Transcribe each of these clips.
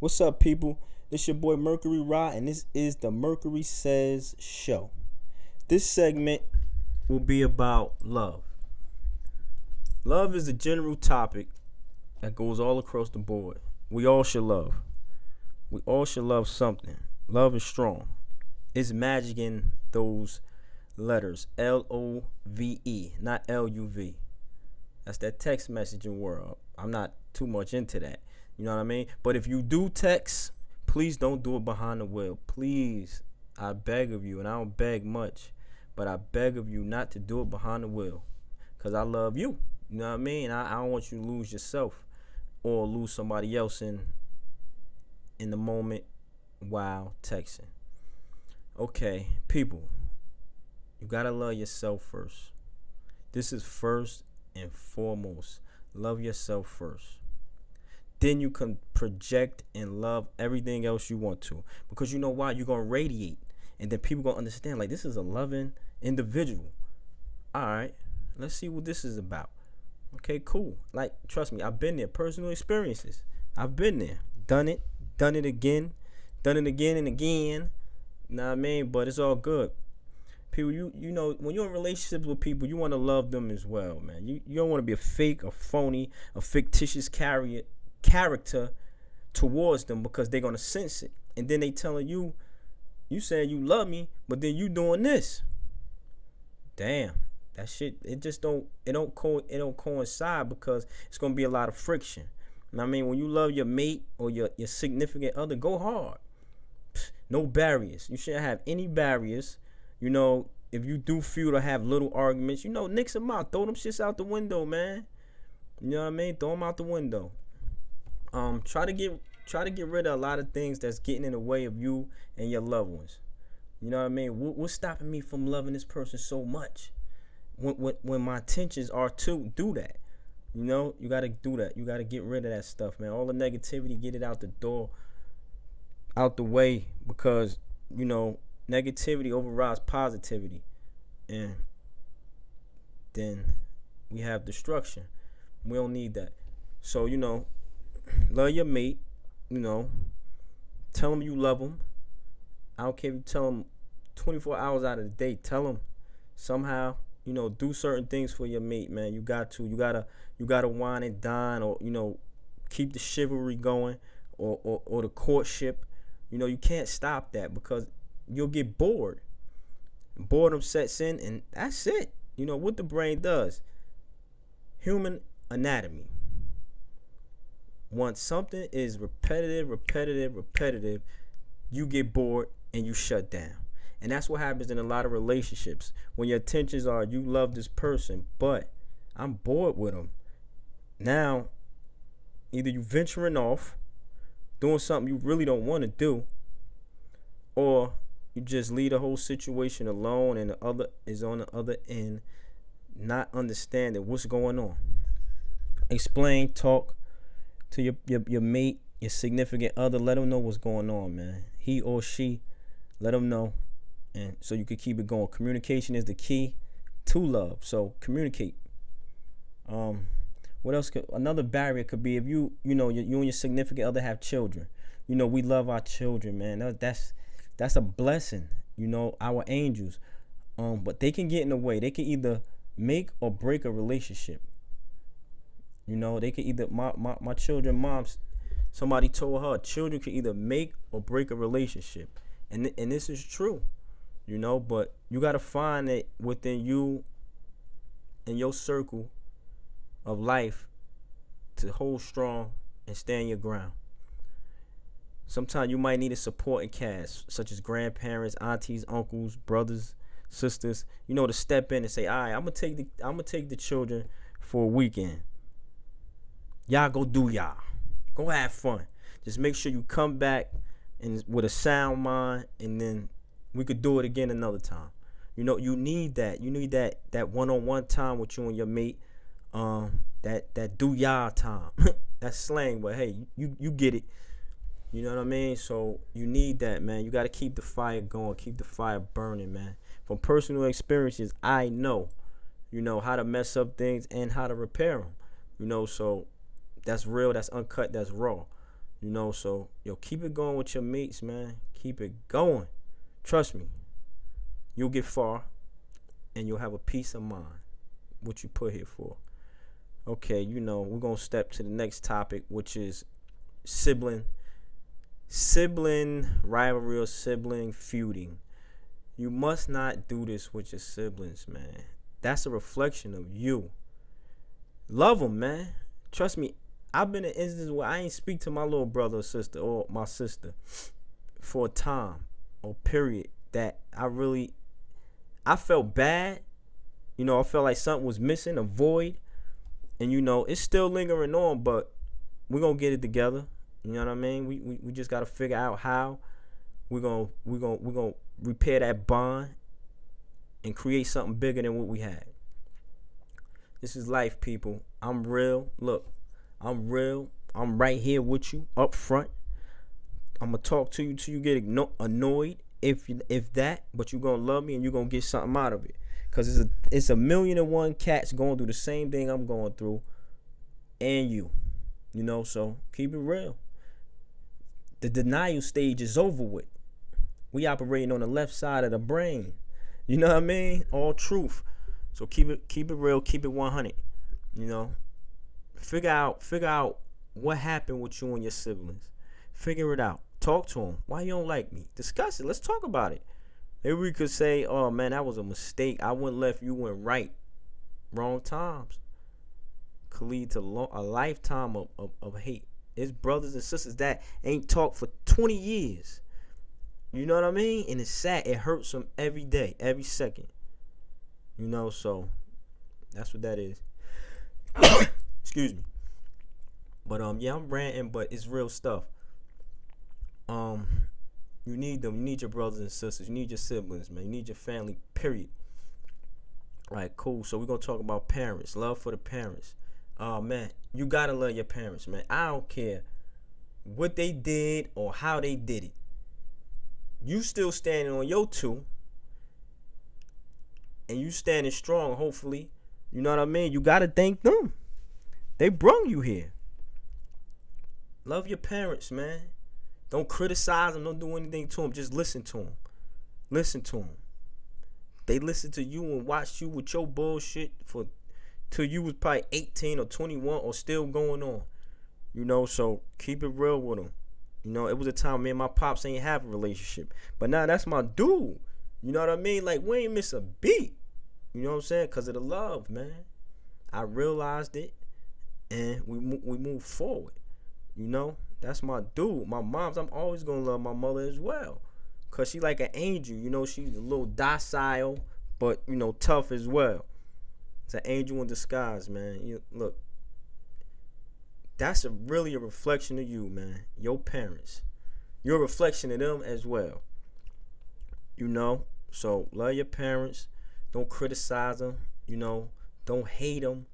What's up, people? This your boy Mercury Rod, and this is the Mercury Says Show. This segment will be about love. Love is a general topic that goes all across the board. We all should love. We all should love something. Love is strong. It's magic in those letters. LOVE, not LUV. That's that text messaging world. I'm not too much into that. You know what I mean? But if you do text, please don't do it behind the wheel. Please, I beg of you, and I don't beg much, but I beg of you not to do it behind the wheel, because I love you. You know what I mean? I don't want you to lose yourself or lose somebody else in the moment while texting. Okay, people, you got to love yourself first. This is first and foremost. Love yourself first. Then you can project and love everything else you want to. Because you know why? You're going to radiate. And then people going to understand, like, this is a loving individual. All right, let's see what this is about. Okay, cool. Like, trust me, I've been there. Personal experiences. I've been there. Done it again. Done it again and again. You know what I mean? But it's all good. People, you know, when you're in relationships with people, you want to love them as well, man. You don't want to be a fake, a phony, a fictitious character towards them, because they're going to sense it. And then they telling you saying you love me, but then you doing this. Damn, that shit, it don't coincide, because it's going to be a lot of friction. And I mean, when you love your mate or your significant other, go hard. No barriers. You shouldn't have any barriers. You know, if you do feel to have little arguments, you know, nix them out. Throw them shits out the window, man. You know what I mean? Throw them out the window. Try to get rid of a lot of things that's getting in the way of you and your loved ones. You know what I mean? What's stopping me from loving this person so much? When my intentions are to do that, you know, you gotta do that. You gotta get rid of that stuff, man. All the negativity, get it out the door, out the way, because you know negativity overrides positivity, and then we have destruction. We don't need that. So you know. Love your mate, you know. Tell them you love them. I don't care if you tell them 24 hours out of the day. Tell them somehow, you know, do certain things for your mate, man. You got to. You gotta wine and dine, or you know, keep the chivalry going, or the courtship. You know, you can't stop that, because you'll get bored. Boredom sets in, and that's it. You know what the brain does. Human anatomy. Once something is repetitive, you get bored and you shut down. And that's what happens in a lot of relationships. When your intentions are, you love this person, but I'm bored with them. Now, either you venturing off, doing something you really don't want to do, or you just leave the whole situation alone, and the other is on the other end, not understanding what's going on. Explain, talk to your mate, your significant other. Let them know what's going on, man. He or she, let them know, and so you can keep it going. Communication is the key to love, so communicate. What else another barrier could be, if you know you and your significant other have children. You know, we love our children, man. That's a blessing, you know, our angels. But they can get in the way. They can either make or break a relationship. You know, they could either, my children moms, somebody told her, children can either make or break a relationship. And this is true, you know, but you got to find it within you and your circle of life to hold strong and stand your ground. Sometimes you might need a supporting cast, such as grandparents, aunties, uncles, brothers, sisters, you know, to step in and say, all right, I'm gonna take the children for a weekend. Y'all go do y'all. Go have fun. Just make sure you come back and with a sound mind, and then we could do it again another time. You know, you need that. You need that one-on-one time with you and your mate. That do y'all time. That's slang, but hey, you get it. You know what I mean? So you need that, man. You got to keep the fire going, keep the fire burning, man. From personal experiences, I know, you know, how to mess up things and how to repair them. You know, so that's real, that's uncut, that's raw. You know, so yo, keep it going with your mates, man. Keep it going. Trust me, you'll get far, and you'll have a peace of mind. What you put here for. Okay, you know, we're gonna step to the next topic, which is sibling rivalry or sibling feuding. You must not do this with your siblings, man. That's a reflection of you. Love them, man. Trust me, I've been in instances where I ain't speak to my little brother or sister or my sister for a time or period that I felt bad. You know, I felt like something was missing, a void. And, you know, it's still lingering on, but we're going to get it together. You know what I mean? We just got to figure out how we're going to repair that bond and create something bigger than what we had. This is life, people. I'm real. Look, I'm real. I'm right here with you up front. I'm going to talk to you till you get annoyed, if that, but you're going to love me and you're going to get something out of it. Because it's a million and one cats going through the same thing I'm going through, and you know, so keep it real. The denial stage is over with. We operating on the left side of the brain. You know what I mean? All truth. So keep it real, keep it 100. You know, figure out what happened with you and your siblings. Figure it out. Talk to them. Why you don't like me? Discuss it. Let's talk about it. Maybe we could say, oh man, that was a mistake. I went left, you went right. Wrong times could lead to a lifetime of hate. It's brothers and sisters that ain't talked for 20 years. You know what I mean? And it's sad. It hurts them every day, every second. You know, so that's what that is. Excuse me. But yeah, I'm ranting, but it's real stuff. You need them. You need your brothers and sisters. You need your siblings, man. You need your family, period. All right, cool. So we're going to talk about parents. Love for the parents. Oh, man, you got to love your parents, man. I don't care what they did or how they did it. You still standing on your two. And you standing strong, hopefully. You know what I mean? You got to thank them. They brung you here. Love your parents, man. Don't criticize them. Don't do anything to them. Just listen to them. Listen to them. They listen to you and watched you with your bullshit till you was probably 18 or 21 or still going on. You know, so keep it real with them. You know, it was a time me and my pops ain't have a relationship. But now that's my dude. You know what I mean? Like, we ain't miss a beat. You know what I'm saying? Because of the love, man. I realized it. And we moved forward. You know? That's my dude. My mom's, I'm always going to love my mother as well. Because she like an angel. You know, she's a little docile, but, you know, tough as well. It's an angel in disguise, man. Look, that's really a reflection of you, man. Your parents. You're a reflection of them as well. You know? So, love your parents. Don't criticize them. You know? Don't hate them.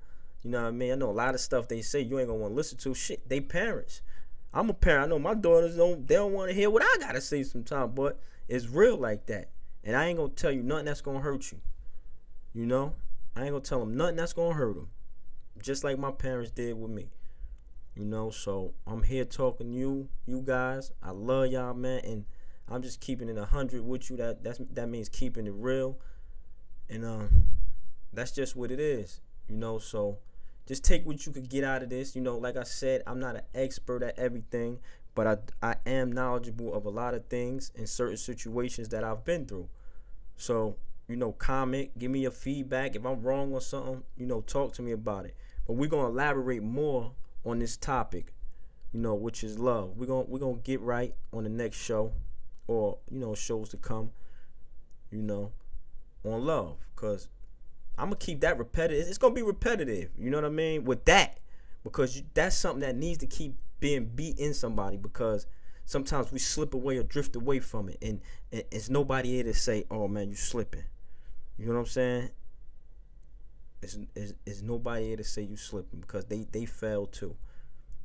You know what I mean? I know a lot of stuff they say you ain't going to want to listen to. Shit, they parents. I'm a parent. I know my daughters don't want to hear what I gotta say sometimes, but it's real like that. And I ain't gonna tell you nothing that's gonna hurt you. You know, I ain't gonna tell them nothing that's gonna hurt them. Just like my parents did with me. You know, so I'm here talking to you guys. I love y'all, man, and I'm just keeping it 100 with you. That means keeping it real, and that's just what it is. You know, so. Just take what you could get out of this. You know, like I said, I'm not an expert at everything, but I am knowledgeable of a lot of things in certain situations that I've been through. So, you know, comment, give me your feedback. If I'm wrong on something, you know, talk to me about it. But we're going to elaborate more on this topic, you know, which is love. We're going to get right on the next show or, you know, shows to come, you know, on love, because I'm going to keep that repetitive. It's going to be repetitive, you know what I mean, with that, because that's something that needs to keep being beat in somebody, because sometimes we slip away or drift away from it, and it's nobody here to say, oh, man, you slipping. You know what I'm saying? It's nobody here to say you slipping, because they fail too,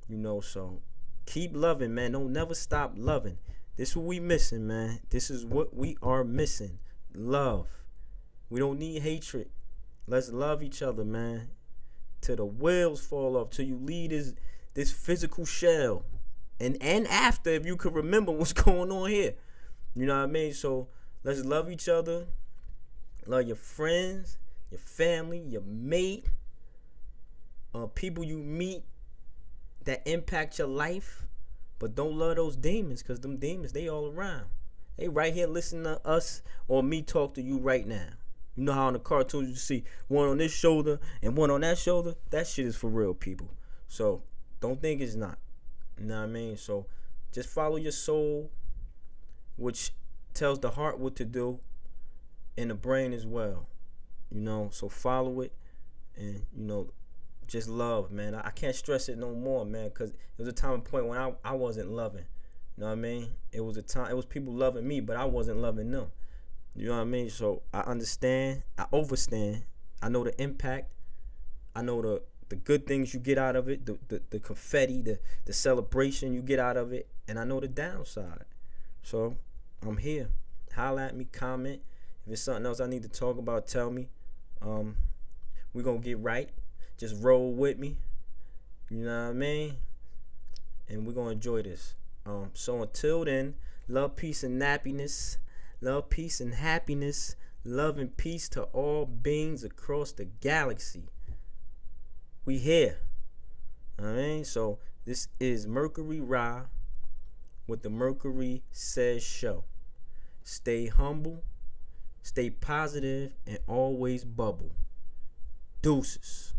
you know, so keep loving, man. Don't never stop loving. This is what we missing, man. This is what we are missing. Love. We don't need hatred. Let's love each other, man, till the wheels fall off, till you leave this physical shell and after, if you could remember what's going on here. You know what I mean? So let's love each other. Love your friends, your family, your mate, people you meet that impact your life. But don't love those demons, because them demons, they all around. They right here listening to us or me talk to you right now. You know how in the cartoons you see one on this shoulder and one on that shoulder? That shit is for real, people. So don't think it's not. You know what I mean? So just follow your soul, which tells the heart what to do, and the brain as well. You know, so follow it, and just love, man. I can't stress it no more, man, because it was a time and point when I wasn't loving. You know what I mean? It was a time, it was people loving me, but I wasn't loving them. You know what I mean? So I understand, I overstand, I know the impact, I know the good things you get out of it, the confetti, the celebration you get out of it, and I know the downside. So I'm here. Holla at me, comment. If it's something else I need to talk about, tell me. We're gonna get right. Just roll with me. You know what I mean? And we're gonna enjoy this. So until then, love, peace, and happiness. Love, peace, and happiness. Love and peace to all beings across the galaxy. We here. All right. So this is Mercury Ra with the Mercury Says Show. Stay humble, stay positive, and always bubble. Deuces.